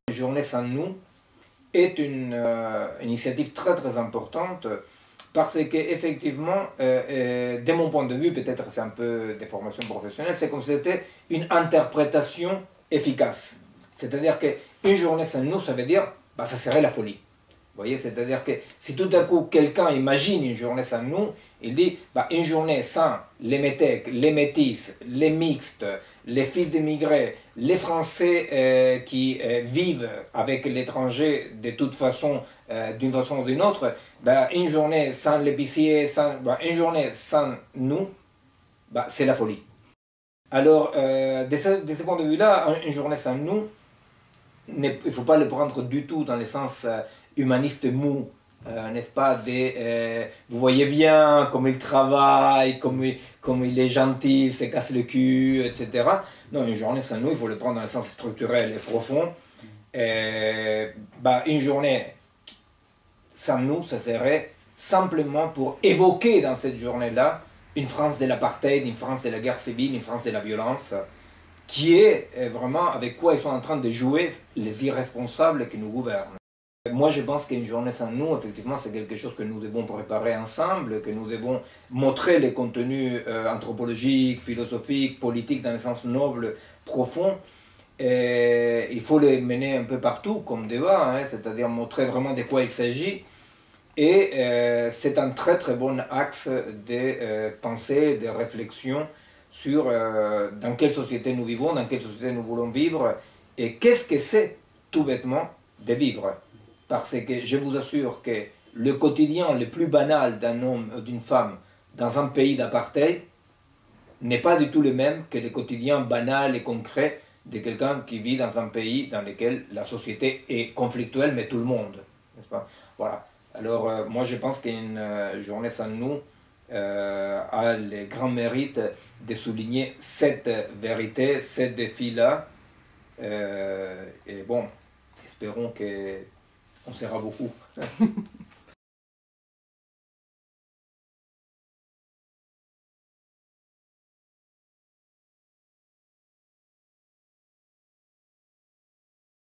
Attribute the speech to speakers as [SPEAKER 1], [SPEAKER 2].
[SPEAKER 1] Journée sans nous est une initiative très importante parce qu'effectivement, de mon point de vue, peut-être c'est un peu des formations professionnelles, c'est comme si c'était une interprétation efficace. C'est-à-dire qu'une journée sans nous, ça veut dire, bah, ça serait la folie. Vous voyez, c'est-à-dire que si tout à coup quelqu'un imagine une journée sans nous, il dit bah, une journée sans les métèques, les métis, les mixtes, les fils d'immigrés, les Français qui vivent avec l'étranger de toute façon, d'une façon ou d'une autre, bah, une journée sans l'épicier, une journée sans nous, bah, c'est la folie. Alors, de ce point de vue-là, une journée sans nous, il ne faut pas le prendre du tout dans le sens humaniste mou, n'est-ce pas, vous voyez bien comme il travaille, comme il est gentil, il se casse le cul, etc. Non, une journée sans nous, il faut le prendre dans le sens structurel et profond. Une journée sans nous, ça serait simplement pour évoquer dans cette journée-là une France de l'apartheid, une France de la guerre civile, une France de la violence, qui est vraiment avec quoi ils sont en train de jouer les irresponsables qui nous gouvernent. Moi, je pense qu'une journée sans nous, effectivement, c'est quelque chose que nous devons préparer ensemble, que nous devons montrer les contenus anthropologiques, philosophiques, politiques, dans le sens noble, profond. Et il faut les mener un peu partout comme débat, hein, c'est-à-dire montrer vraiment de quoi il s'agit. Et c'est un très bon axe de pensée, de réflexion sur dans quelle société nous vivons, dans quelle société nous voulons vivre, et qu'est-ce que c'est, tout bêtement, de vivre. Parce que je vous assure que le quotidien le plus banal d'un homme ou d'une femme dans un pays d'apartheid n'est pas du tout le même que le quotidien banal et concret de quelqu'un qui vit dans un pays dans lequel la société est conflictuelle, mais tout le monde. N'est-ce pas? Voilà. Alors, moi, je pense qu'une journée sans nous a le grand mérite de souligner cette vérité, ce défi-là. Et bon, espérons qu'on sera beaucoup.